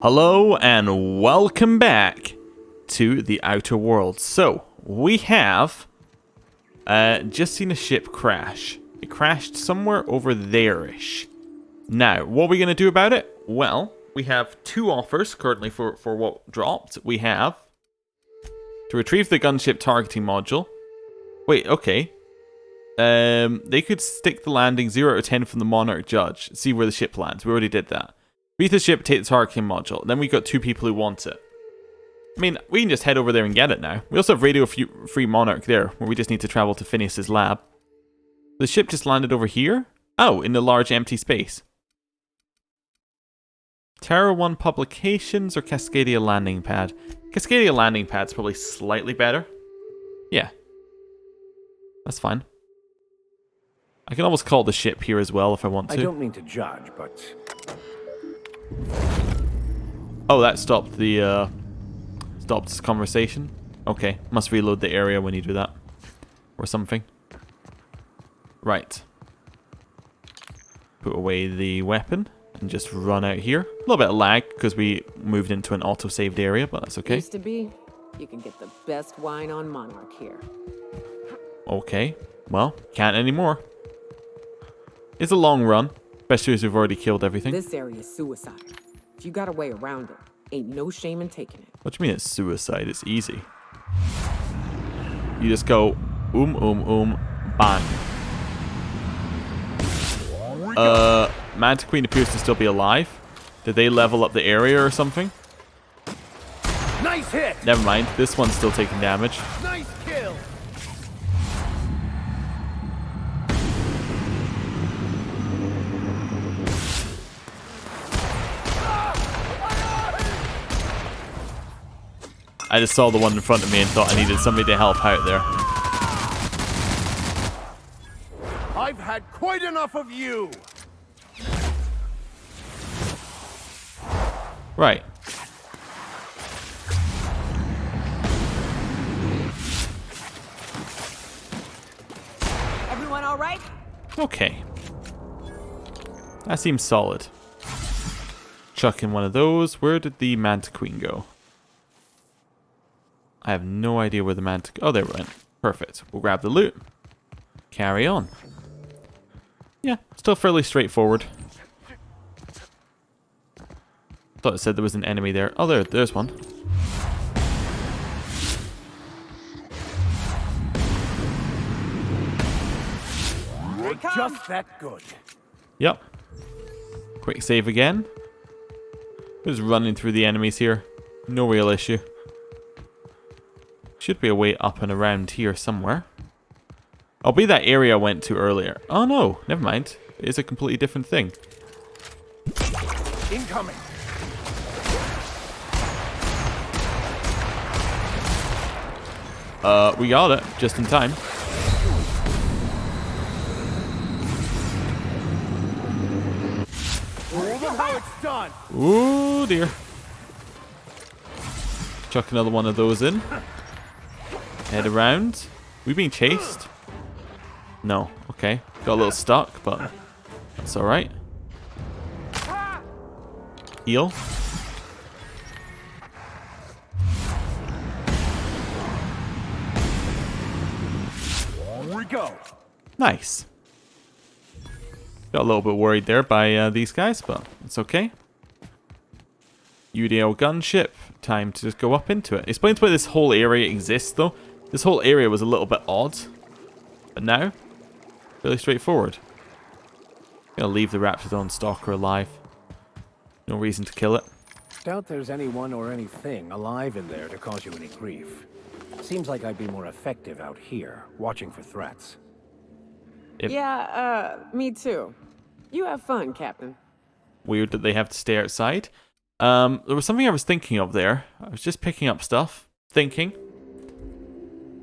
Hello and welcome back to the Outer Worlds. So, we have just seen a ship crash. It crashed somewhere over there-ish. Now, what are we going to do about it? Well, we have two offers currently for what dropped. We have to retrieve the gunship targeting module. Wait, okay. They could stick the landing 0 to 10 from the Monarch judge. See where the ship lands. We already did that. Beat the ship, take the targeting module. Then we got two people who want it. I mean, we can just head over there and get it now. We also have radio-free Monarch there, where we just need to travel to Phineas's lab. The ship just landed over here? Oh, in the large empty space. Terra 1 Publications or Cascadia Landing Pad? Cascadia Landing Pad's probably slightly better. Yeah. That's fine. I can almost call the ship here as well if I want to. I don't mean to judge, but... Oh, that stopped the, stopped this conversation. Okay, must reload the area when you do that. Or something. Right. Put away the weapon and just run out here. A little bit of lag because we moved into an auto-saved area, but that's okay. Used to be, you can get the best wine on Monarch here. Okay, well, can't anymore. It's a long run, especially as we've already killed everything. This area is suicide. If you got a way around it, ain't no shame in taking it. What do you mean it's suicide? It's easy. You just go, bang. Manta Queen appears to still be alive. Did they level up the area or something? Nice hit! Never mind, this one's still taking damage. Nice kill! I just saw the one in front of me and thought I needed somebody to help out there. I've had quite enough of you! Right. Everyone all right? Okay. That seems solid. Chuck in one of those. Where did the Manta Queen go? I have no idea where the Manta... Oh, there it went. Perfect. We'll grab the loot. Carry on. Yeah, still fairly straightforward. Thought it said there was an enemy there. Oh, there's one. You're just that good. Yep. Quick save again. Just running through the enemies here. No real issue. Should be a way up and around here somewhere. I'll be that area I went to earlier. Oh no, never mind. It is a completely different thing. Incoming. We got it just in time. Look how it's done. Ooh dear. Chuck another one of those in. Head around. We being chased? No. Okay. Got a little stuck, but that's alright. Heal. Here we go. Nice. Got a little bit worried there by these guys, but it's okay. UDL gunship. Time to just go up into it. Explains why this whole area exists, though. This whole area was a little bit odd. But now, really straightforward. Gonna leave the Raptidon stalker alive. No reason to kill it. Doubt there's anyone or anything alive in there to cause you any grief. Seems like I'd be more effective out here, watching for threats. Me too. You have fun, Captain. Weird that they have to stay outside. There was something I was thinking of there. I was just picking up stuff. Thinking.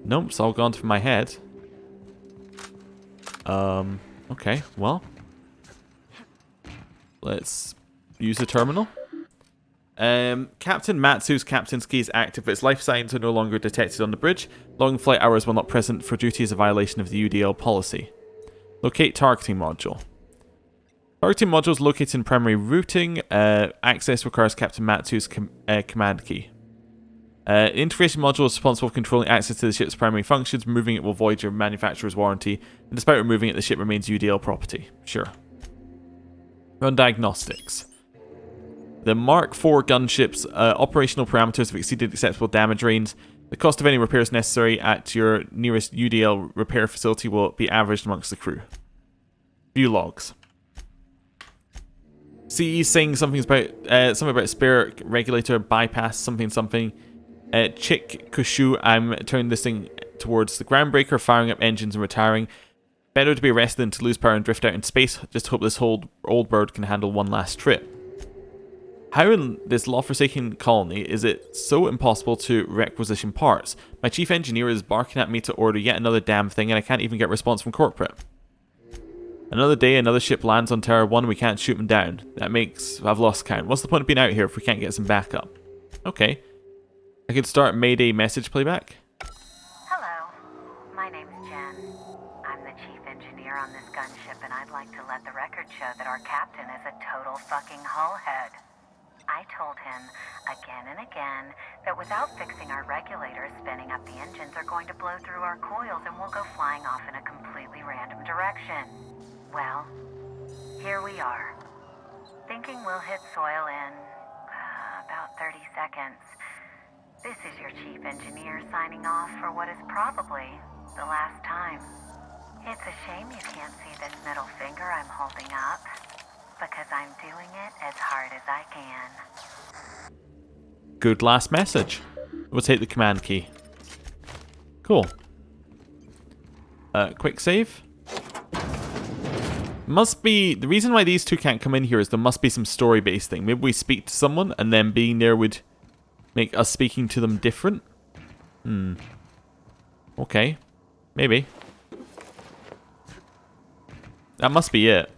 Nope, it's all gone from my head. Okay, well. Let's use the terminal. Captain Matsu's captain's key is active, but its life signs are no longer detected on the bridge. Long flight hours while not present for duty is a violation of the UDL policy. Locate targeting module. Targeting modules located in primary routing. Access requires Captain Matsu's command key. Integration module is responsible for controlling access to the ship's primary functions. Removing it will void your manufacturer's warranty. And despite removing it, the ship remains UDL property. Sure. Run diagnostics. The Mark IV gunship's operational parameters have exceeded acceptable damage range. The cost of any repairs necessary at your nearest UDL repair facility will be averaged amongst the crew. View logs. CE saying something about spare regulator bypass something. Chick Kushu, I'm turning this thing towards the groundbreaker, firing up engines and retiring. Better to be arrested than to lose power and drift out in space. Just hope this old bird can handle one last trip. How in this law-forsaken colony is it so impossible to requisition parts? My chief engineer is barking at me to order yet another damn thing and I can't even get a response from corporate. Another day, another ship lands on Terra 1 and we can't shoot them down. I've lost count. What's the point of being out here if we can't get some backup? Okay. I could start Mayday message playback. Hello, my name's Jen. I'm the chief engineer on this gunship and I'd like to let the record show that our captain is a total fucking hullhead. I told him again and again that without fixing our regulators, spinning up the engines are going to blow through our coils and we'll go flying off in a completely random direction. Well, here we are. Thinking we'll hit soil in about 30 seconds. This is your chief engineer signing off for what is probably the last time. It's a shame you can't see this middle finger I'm holding up, because I'm doing it as hard as I can. Good last message. We'll take the command key. Cool. Quick save. Must be... The reason why these two can't come in here is there must be some story-based thing. Maybe we speak to someone and then being there would make us speaking to them different? Okay. Maybe. That must be it.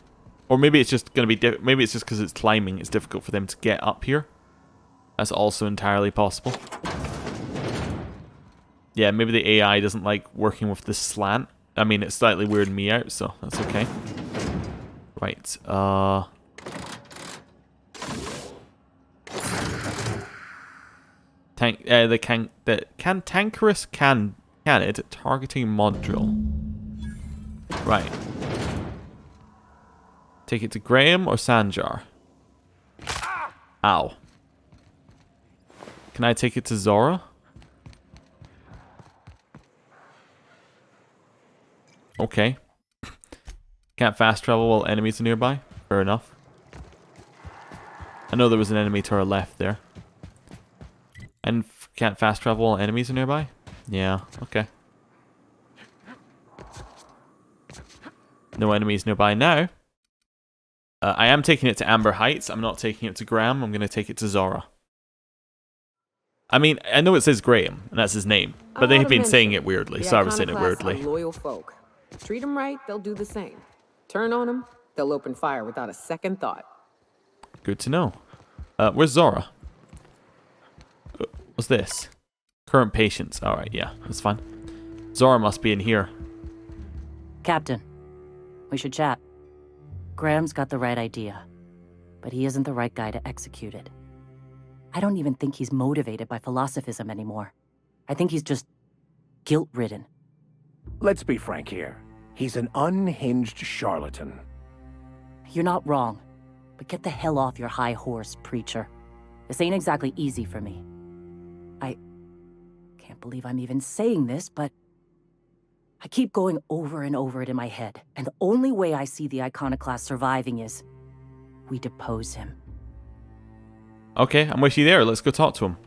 Or maybe it's just going to be... Maybe it's just because it's climbing. It's difficult for them to get up here. That's also entirely possible. Yeah, maybe the AI doesn't like working with this slant. I mean, it's slightly weirding me out, so that's okay. Right, cantankerous canid targeting module. Right. Take it to Graham or Sanjar? Ow. Can I take it to Zora? Okay. Can't fast travel while enemies are nearby? Fair enough. I know there was an enemy to our left there. And can't fast travel while enemies are nearby? Yeah, okay. No enemies nearby now. I am taking it to Amber Heights. I'm not taking it to Graham. I'm going to take it to Zora. I mean, I know it says Graham, and that's his name. But they have been saying it weirdly, so I was saying it weirdly. Loyal folk. Treat them right, they'll do the same. Turn on them, they'll open fire without a second thought. Good to know. Where's Zora? What's this? Current patients. Alright, yeah, that's fine. Zora must be in here. Captain, we should chat. Graham's got the right idea, but he isn't the right guy to execute it. I don't even think he's motivated by philosophism anymore. I think he's just guilt-ridden. Let's be frank here. He's an unhinged charlatan. You're not wrong, but get the hell off your high horse, preacher. This ain't exactly easy for me. I can't believe I'm even saying this, but I keep going over and over it in my head, and the only way I see the Iconoclast surviving is we depose him. Okay, I'm with you there. Let's go talk to him.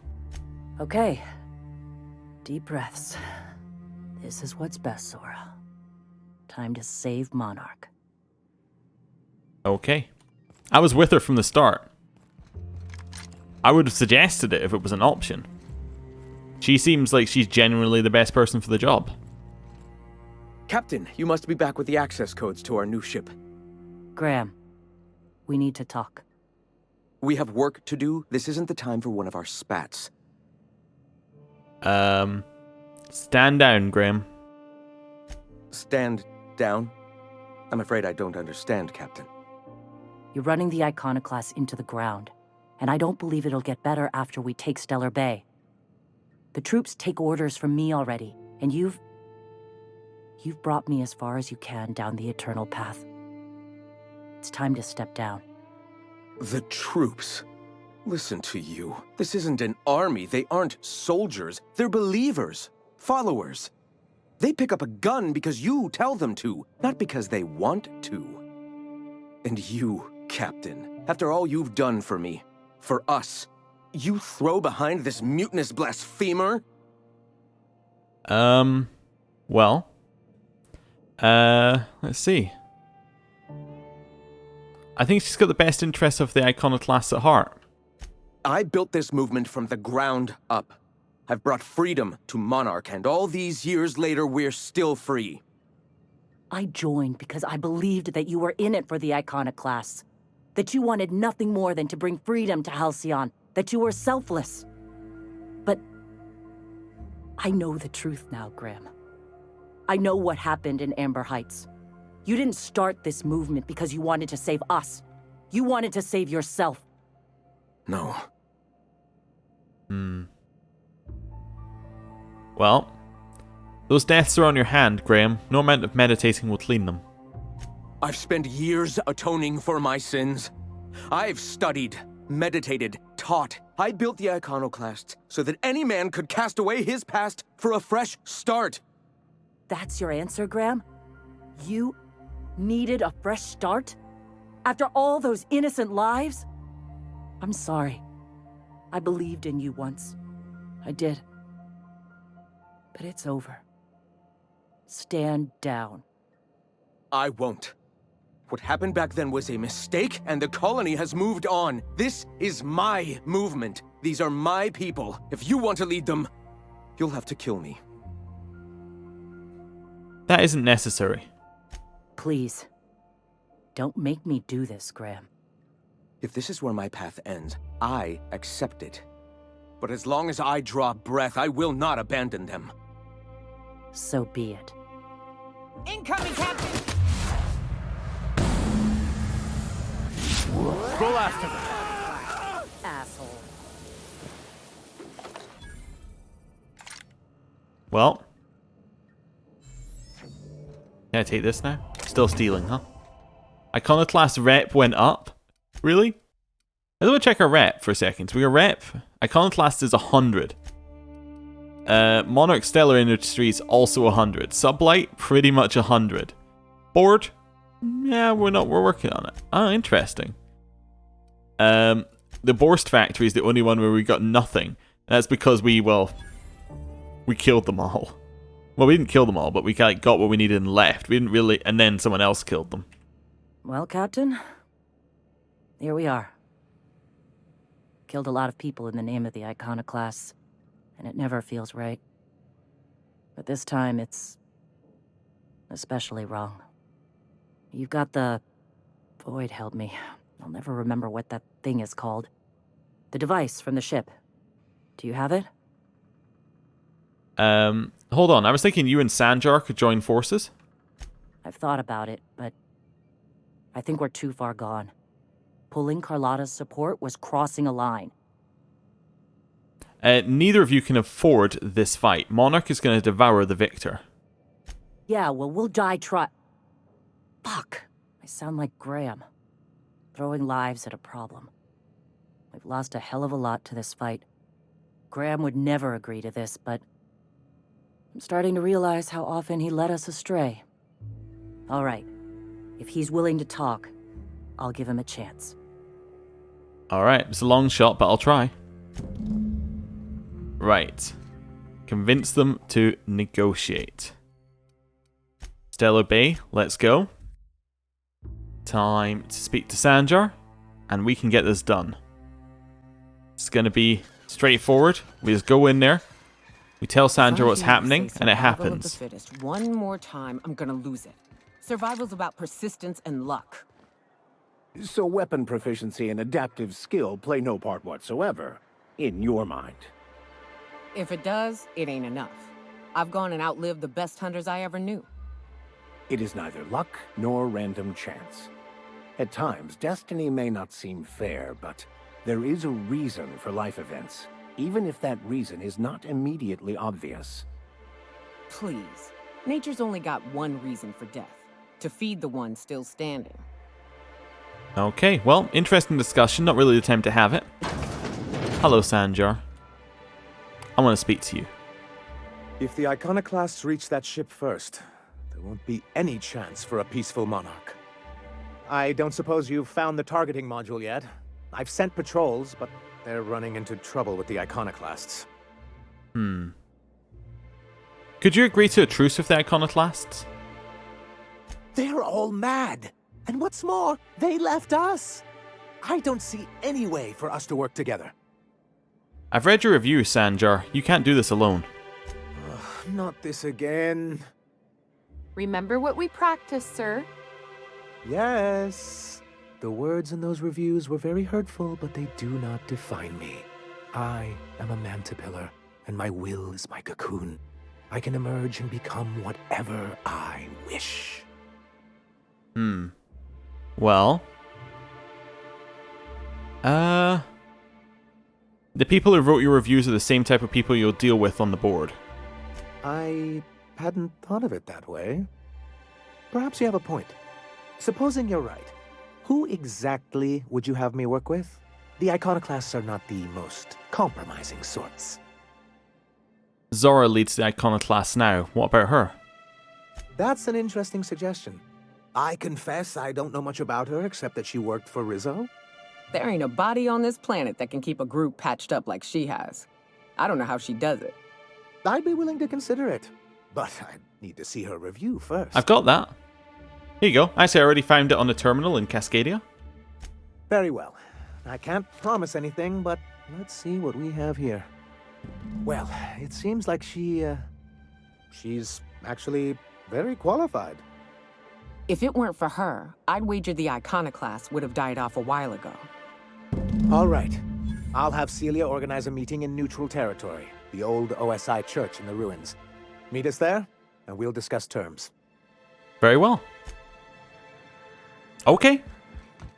Okay. Deep breaths. This is what's best, Zora. Time to save Monarch. Okay. I was with her from the start. I would have suggested it if it was an option. She seems like she's genuinely the best person for the job. Captain, you must be back with the access codes to our new ship. Graham, we need to talk. We have work to do. This isn't the time for one of our spats. Stand down, Graham. Stand down? I'm afraid I don't understand, Captain. You're running the Iconoclast into the ground, and I don't believe it'll get better after we take Stellar Bay. The troops take orders from me already, and you've brought me as far as you can down the eternal path. It's time to step down. The troops. Listen to you. This isn't an army. They aren't soldiers. They're believers. Followers. They pick up a gun because you tell them to, not because they want to. And you, Captain, after all you've done for me, for us, you throw behind this mutinous blasphemer? Well. Let's see. I think she's got the best interests of the Iconoclasts at heart. I built this movement from the ground up. I've brought freedom to Monarch, and all these years later, we're still free. I joined because I believed that you were in it for the Iconoclasts. That you wanted nothing more than to bring freedom to Halcyon. That you were selfless. But I know the truth now, Graham. I know what happened in Amber Heights. You didn't start this movement because you wanted to save us. You wanted to save yourself. No. Well, those deaths are on your hand, Graham. No amount of meditating will clean them. I've spent years atoning for my sins. I've studied, meditated, taught. I built the Iconoclasts so that any man could cast away his past for a fresh start. That's your answer, Graham? You needed a fresh start? After all those innocent lives? I'm sorry. I believed in you once. I did. But it's over. Stand down. I won't. What happened back then was a mistake, and the colony has moved on. This is my movement. These are my people. If you want to lead them, you'll have to kill me. That isn't necessary. Please. Don't make me do this, Graham. If this is where my path ends, I accept it. But as long as I draw breath, I will not abandon them. So be it. Incoming, Captain! Full after them. Asshole. Well. Can I take this now? Still stealing, huh? Iconoclast rep went up? Really? I want to check our rep for a second. So we got rep. Iconoclast is 100. Monarch Stellar Industries also 100. Sublight, pretty much 100. Board? Yeah, we're working on it. Oh, interesting. The Borst factory is the only one where we got nothing. And that's because we killed them all. Well, we didn't kill them all, but we got what we needed and left. We didn't really, and then someone else killed them. Well, Captain, here we are. Killed a lot of people in the name of the Iconoclasts, and it never feels right. But this time, it's especially wrong. You've got the... Void help me. I'll never remember what that thing is called. The device from the ship. Do you have it? Hold on. I was thinking you and Sanjar could join forces. I've thought about it, but I think we're too far gone. Pulling Carlotta's support was crossing a line. Neither of you can afford this fight. Monarch is going to devour the victor. Yeah, well, we'll die Fuck. I sound like Graham. Throwing lives at a problem. We've lost a hell of a lot to this fight. Graham would never agree to this, but I'm starting to realize how often he led us astray. All right. If he's willing to talk, I'll give him a chance. All right. It's a long shot, but I'll try. Right. Convince them to negotiate. Stellar Bay, let's go. Time to speak to Sanjar, and we can get this done. It's going to be straightforward. We just go in there. We tell Sanjar what's happening, and it Survival of the happens. fittest. One more time, I'm gonna lose it. Survival's about persistence and luck. So weapon proficiency and adaptive skill play no part whatsoever, in your mind. If it does, it ain't enough. I've gone and outlived the best hunters I ever knew. It is neither luck nor random chance. At times, destiny may not seem fair, but there is a reason for life events, even if that reason is not immediately obvious. Please. Nature's only got one reason for death. To feed the one still standing. Okay, well, interesting discussion. Not really the time to have it. Hello, Sanjar. I want to speak to you. If the iconoclasts reach that ship first, there won't be any chance for a peaceful monarch. I don't suppose you've found the targeting module yet. I've sent patrols, but They're running into trouble with the iconoclasts. Could you agree to a truce with the iconoclasts? they're all mad. And what's more, they left us. I don't see any way for us to work together. I've read your review, Sanjar. You can't do this alone. Not this again. Remember what we practiced, sir. Yes. The words in those reviews were very hurtful, but they do not define me. I am a mantipillar, and my will is my cocoon. I can emerge and become whatever I wish. Well. The people who wrote your reviews are the same type of people you'll deal with on the board. I hadn't thought of it that way. Perhaps you have a point. Supposing you're right, who exactly would you have me work with? The iconoclasts are not the most compromising sorts. Zora leads the iconoclasts now. What about her? That's an interesting suggestion. I confess I don't know much about her except that she worked for Rizzo. There ain't a body on this planet that can keep a group patched up like she has. I don't know how she does it. I'd be willing to consider it, but I'd need to see her review first. I've got that. Here you go. Actually, I already found it on the terminal in Cascadia. Very well. I can't promise anything, but let's see what we have here. Well, it seems like she's actually very qualified. If it weren't for her, I'd wager the iconoclast would have died off a while ago. All right. I'll have Celia organize a meeting in neutral territory, the old OSI church in the ruins. Meet us there, and we'll discuss terms. Very well. Okay.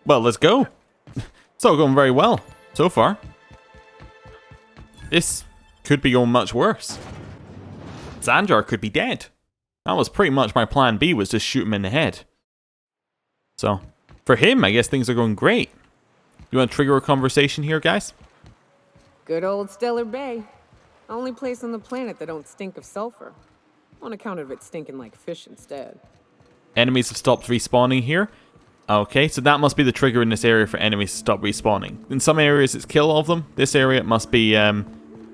Well, let's go. It's all going very well so far. This could be going much worse. Sanjar could be dead. That was pretty much my plan B, was just shoot him in the head. So, for him, I guess things are going great. You want to trigger a conversation here, guys? Good old Stellar Bay. Only place on the planet that don't stink of sulfur. On account of it stinking like fish instead. Enemies have stopped respawning here. Okay, so that must be the trigger in this area for enemies to stop respawning. In some areas it's kill all of them. This area it must be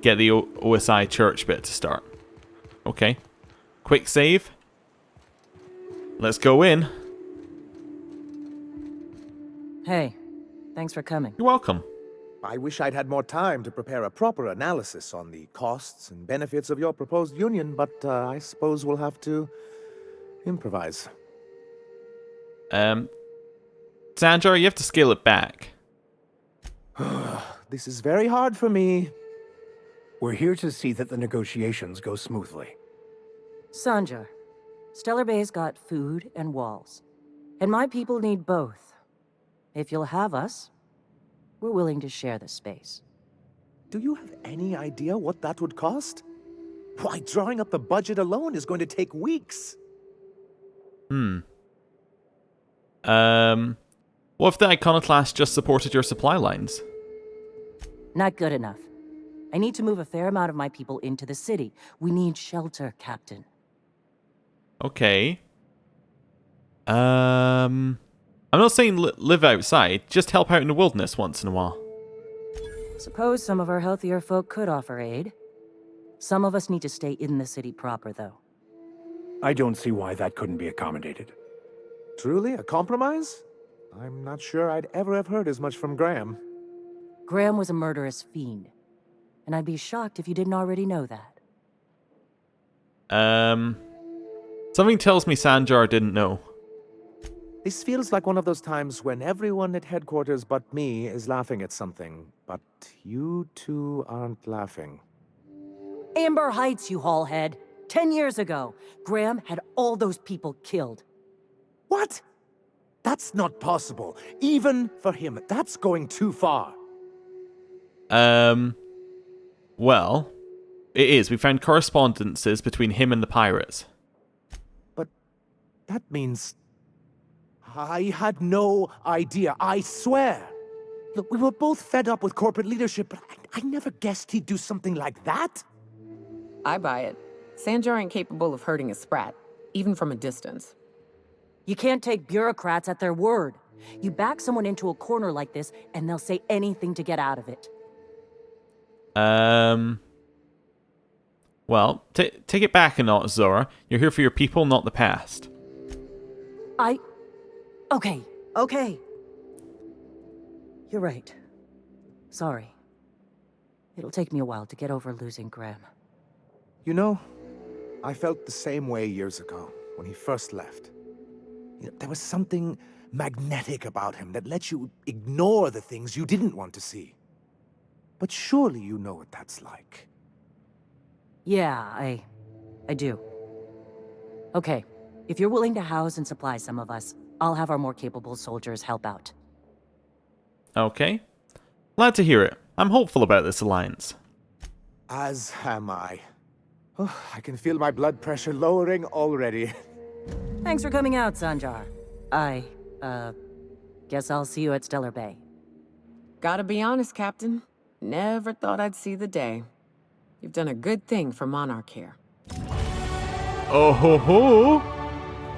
get the OSI church bit to start. Okay. Quick save. Let's go in. Hey, thanks for coming. You're welcome. I wish I'd had more time to prepare a proper analysis on the costs and benefits of your proposed union, but I suppose we'll have to improvise. Sanjar, you have to scale it back. This is very hard for me. We're here to see that the negotiations go smoothly. Sanjar, Stellar Bay's got food and walls. And my people need both. If you'll have us, we're willing to share the space. Do you have any idea what that would cost? Why, drawing up the budget alone is going to take weeks. What if the iconoclast just supported your supply lines? Not good enough. I need to move a fair amount of my people into the city. We need shelter, Captain. Okay. I'm not saying live outside, just help out in the wilderness once in a while. Suppose some of our healthier folk could offer aid. Some of us need to stay in the city proper, though. I don't see why that couldn't be accommodated. Truly, a compromise? I'm not sure I'd ever have heard as much from Graham. Graham was a murderous fiend, and I'd be shocked if you didn't already know that. Something tells me Sanjar didn't know. This feels like one of those times when everyone at headquarters but me is laughing at something, but you two aren't laughing. Amber Heights, you haulhead. 10 years ago, Graham had all those people killed. What? That's not possible. Even for him, that's going too far. Well, it is. We found correspondences between him and the pirates. But that means... I had no idea, I swear. Look, we were both fed up with corporate leadership, but I never guessed he'd do something like that. I buy it. Sanjar ain't capable of hurting a sprat, even from a distance. You can't take bureaucrats at their word. You back someone into a corner like this, and they'll say anything to get out of it. Well, take it back a notch, Zora. You're here for your people, not the past. Okay. You're right. Sorry. It'll take me a while to get over losing Graham. You know, I felt the same way years ago, when he first left. There was something magnetic about him that let you ignore the things you didn't want to see. But surely you know what that's like. Yeah, I do. Okay, if you're willing to house and supply some of us, I'll have our more capable soldiers help out. Okay. Glad to hear it. I'm hopeful about this alliance. As am I. Oh, I can feel my blood pressure lowering already. Thanks for coming out, Sanjar. I, guess I'll see you at Stellar Bay. Gotta be honest, Captain. Never thought I'd see the day. You've done a good thing for Monarch here. Oh ho ho!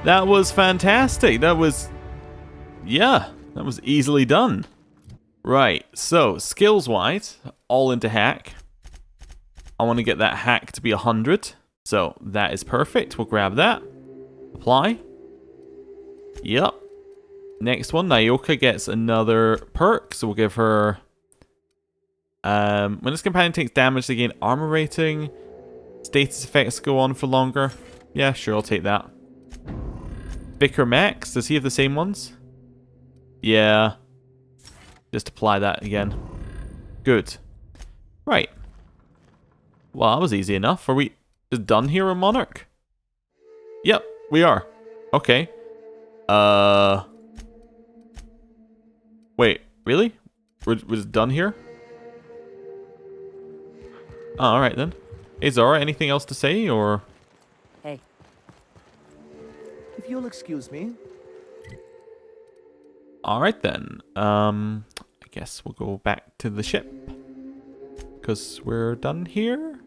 That was fantastic. That was easily done. Right, so skills-wise, all into hack. I want to get that hack to be 100, so that is perfect. We'll grab that. Apply. Yep. Next one, Nyoka gets another perk, so we'll give her... when this companion takes damage, they gain armor rating. Status effects go on for longer. Yeah, sure, I'll take that. Vicar Max, does he have the same ones? Yeah. Just apply that again. Good. Right. Well, that was easy enough. Are we just done here on Monarch? Yep, we are. Okay. Wait, really? We're just done here? Oh, alright then. Hey Zora, anything else to say, or...? Hey. If you'll excuse me. Alright then. I guess we'll go back to the ship. Because we're done here.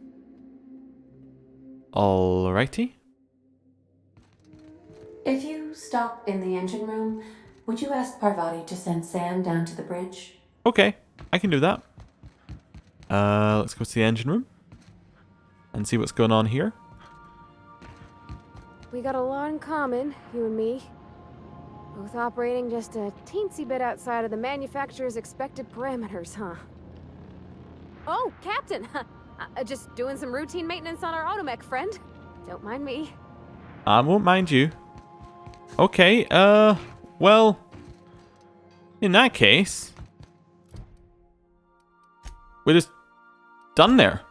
Alrighty. If you stop in the engine room, would you ask Parvati to send Sam down to the bridge? Okay, I can do that. Let's go to the engine room. And see what's going on here. We got a lot in common, you and me. Both operating just a teensy bit outside of the manufacturer's expected parameters, huh? Oh, Captain! Just doing some routine maintenance on our automech, friend. Don't mind me. I won't mind you. Okay, well... In that case... We're just... done there.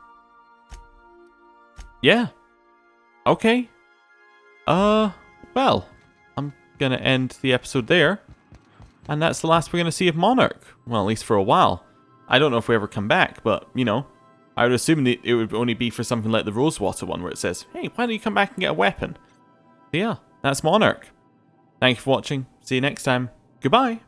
Yeah. Okay. Well... I'm gonna end the episode there. And that's the last we're gonna see of Monarch. Well, at least for a while. I don't know if we ever come back, but, you know... I would assume that it would only be for something like the Rosewater one, where it says, hey, why don't you come back and get a weapon? So yeah, that's Monarch. Thank you for watching. See you next time. Goodbye.